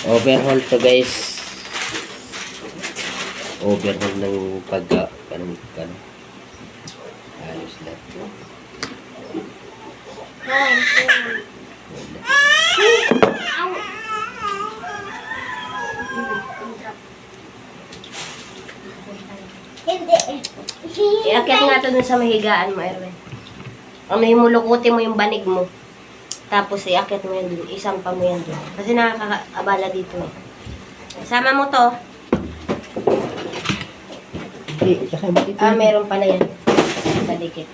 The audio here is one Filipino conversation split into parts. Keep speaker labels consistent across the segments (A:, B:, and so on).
A: Overhaul to guys. Overhaul ng pagka ayos na.
B: Iakyat nga ito dun sa mahigaan mo, Erwin. Ano yung mulukutin mo yung banig mo. Tapos iakyat mo yan dun. Isampa mo yan dun. Kasi nakakaabala dito eh. Sama mo to. Meron pala yan. Sadikit.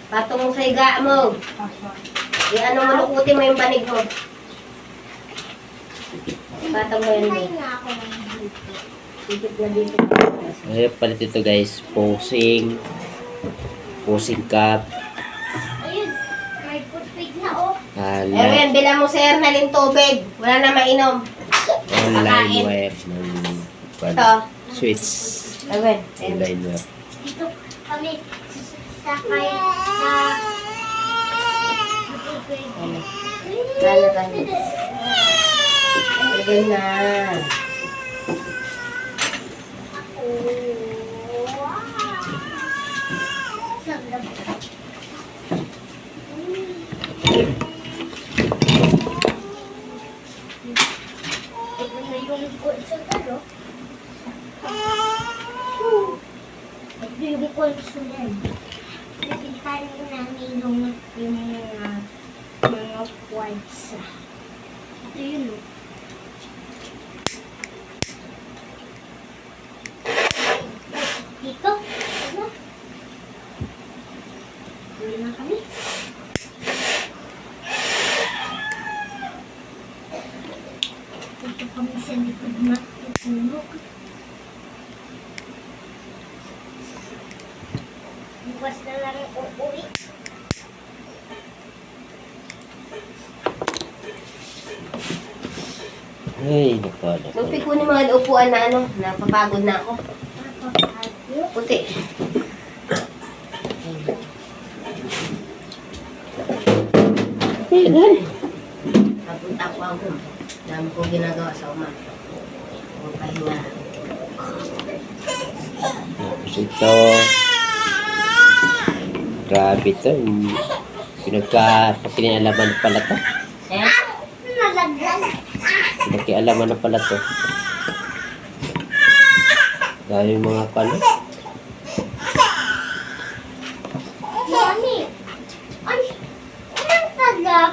B: Patong mo sa higa mo. Ano mulukutin mo yung banig mo. Patong mo yan dun. Dikit na dito.
A: Ay, palit ito guys. Posing cup.
C: Ayun, may footpig na oh.
B: Erwin, bilang mo si Ernalyn tubig. Wala na mainom.
A: Online web ng
B: Ito.
A: switch.
B: Erwin.
A: Online web.
C: Dito kami sa kaya sa
B: Lalo kami. Erwin na.
C: Yung konsulan. Nakita namin yung mga quartz. Ito yun. Dito? Ano? Huli na kami. Dito kami sa likod na tutulog. Bukas na lang uuwi.
A: Ay, nakala.
B: Magpikunin mga upuan na ano, napapagod na ako. Puti. Papunta ko ako. Dami ko ginagawa sa umaga. Pahinga.
A: Tapos ito. Grabe ito. Pinagka-pakinalaman pala to.
B: Eh?
C: Nalagyan.
A: Pinagkialaman na pala to. Dahil yung mga pala.
C: Mami, ay, anong tagap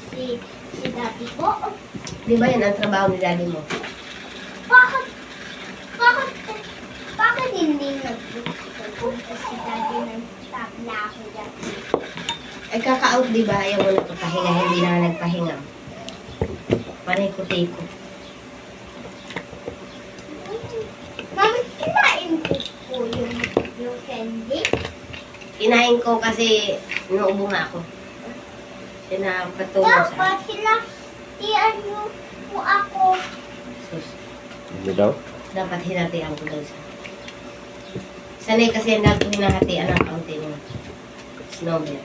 C: si dati ko?
B: Di ba yan ang trabaho ni daddy mo?
C: Bakit hindi nagpunta si dati ng tabla ako dati?
B: Ay kaka-out di ba? Ayaw mo nagpapahinga, hindi na nagpahinga. Panay ko ko.
C: Mami, kinain ko yung candy.
B: Kinain ko kasi inuubo nga ako. Sinapatungo sa...
C: Dapat hinatian mo ako.
B: Sus.
A: Ano daw?
B: Dapat hinatian ko daw sa... Sanay kasi hindi ko hinahatian ng kaunti mo. Snowball.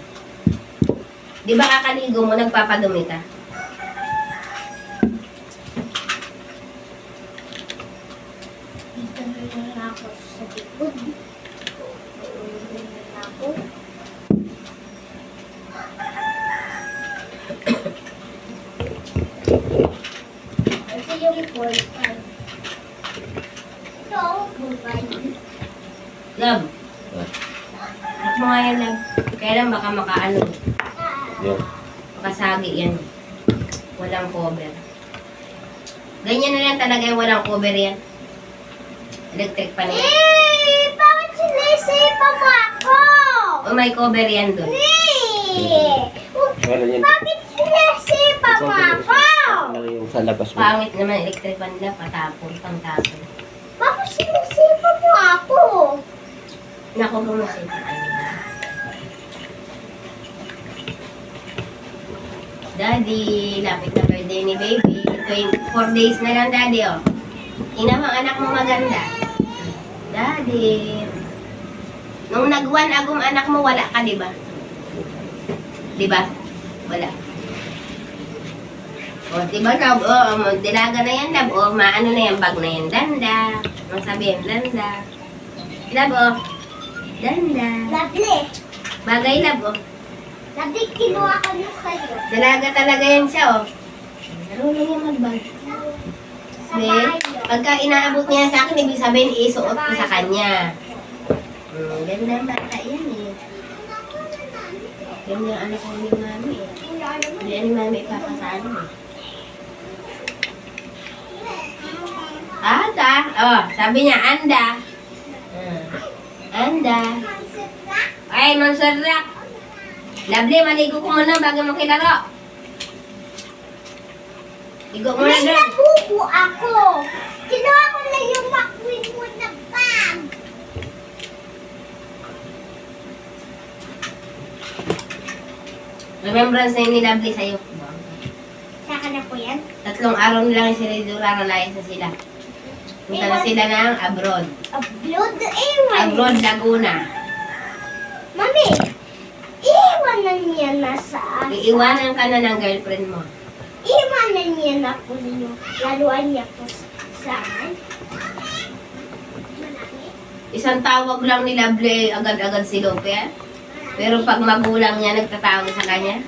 B: Di ba kakaligo mo, nagpapadumi ka?
C: Dito na ako sa likod. Dito na ako. Ito yung boyfriend. Ito, boyfriend.
B: Love. At mo nga yan, love. Kailan baka makaano,
A: Yun.
B: makasagi yan. Walang cover. Ganyan na lang talaga yung walang cover yan. Electric pan yan.
C: Bakit sinisipa mo ako?
B: O may cover yan doon.
A: Meron yan.
C: Bakit sinisipa mo ako?
A: Ano yung sa labas mo?
B: Pangit naman electric pan nila, patapon, pang tapon.
C: Bakit sinisipa mo ako?
B: Naku, bumasin. Daddy, lapit na birthday ni baby. 4 days na lang, daddy, oh. Ina mo, anak mo maganda. Daddy. Nung nag-1 agum anak mo, wala ka, di ba? Di ba? Wala. O, di ba, love? O, dilaga na yan, love. O, maano na yan, bag na yan, danda. Ang sabihin, danda. Love, o. Danda.
C: Lovely.
B: Bagay, love, o.
C: Lovely, kinuha ko na sa'yo.
B: Dalaga talaga yan siya, o. Marunong yung magbag.
C: Sa
B: Then,
C: bahay.
B: pagka inaabot niya sa akin, ibig sabihin, isuot ko sa kanya. Ganda ang bata yan, eh. Ganda ang anak ko ni mami, eh. Hindi ni mami ipapasalo, eh. Ata, oh, sabi niya, anda. Anda. Ay, Monserrat. Lovely, maligo ko muna bago mo kilaro. Ligo mo na
C: May
B: doon.
C: nabubo ako. Kinuha ko na yung makwin mo na bag.
B: Remembrance na yun ni Lovely sa'yo.
C: Saka na po yan.
B: 3 araw nilang yung sinidura, nalayas na sila. Punta na sila ng abroad.
C: Upload the ewan.
B: Abroad, Laguna.
C: Mami, iiwanan niya na sa akin.
B: Iiwanan ka na ng girlfriend mo.
C: Iiwanan niya na po yung laruan niya po sa akin.
B: Isang tawag lang ni Lovely, agad-agad si Lope. Ah. Pero pag magulang niya nagtatawag sa kanya,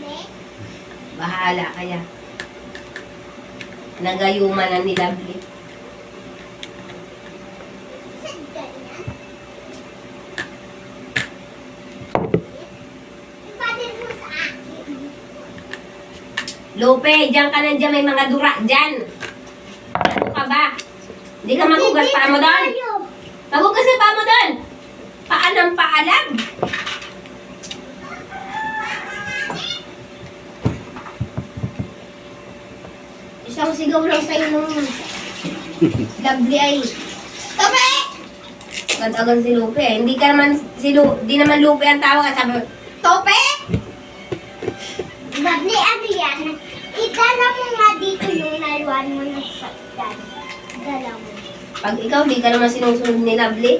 B: bahala kaya. Nagayuman na ni Lovely.
C: Saan ganyan? Ipatin mo sa akin.
B: Lope, diyan ka na dyan, may mga dura dyan. Ano ka ba? Hindi ka magugas pa mo doon? Magugas na pa mo doon? Paalam paalam. Isang sigaw lang sa'yo nung Lovely ay. Tope! Agad-agad si Lupe. Hindi ka naman, di naman Lupe ang tawag. Sabi mo, Tope!
C: Lovely, ano yan? Idala mo nga dito yung laruan mo na sa dad. Dala mo.
B: Pag ikaw, di ka naman sinusunod ni Lovely.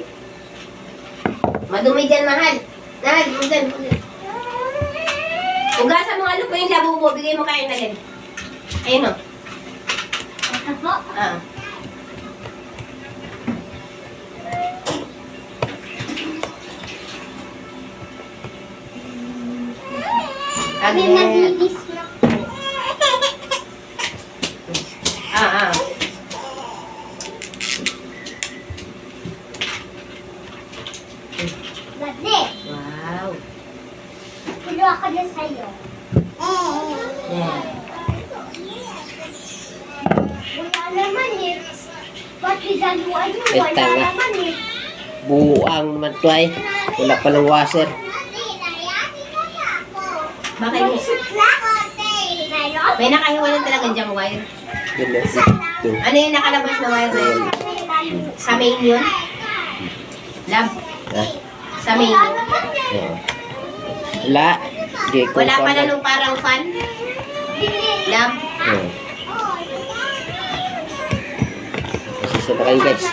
B: Madumi dyan, mahal. Mahal, dyan. Ugasan mo nga Lupe yung labubo. Bigay mo kayo na din. Ayun o.
C: Ito po.
B: Ah.
C: May
B: Agad.
C: maglinis na po.
B: Ah.
C: Lovely,
B: Wow.
C: kinuha ko na sa'yo.
B: Yeah.
C: Wala naman eh. Ba't binaluan mo?
A: Eh,
C: Wala
A: tanga.
C: naman eh.
A: Buang naman to ay. Wala pa ng washer.
B: Bakit mo? May nakahiwa na talaga dyang wire.
A: Yun na. Ito.
B: Ano yung nakalabas na wire na yun? Sa main yun? Love.
A: Ha?
B: Sa main yun?
A: Oo. Wala. Di ko
B: Wala pa na
A: pa-
B: nung parang fan? Love.
A: Oo. Kasi sa guys.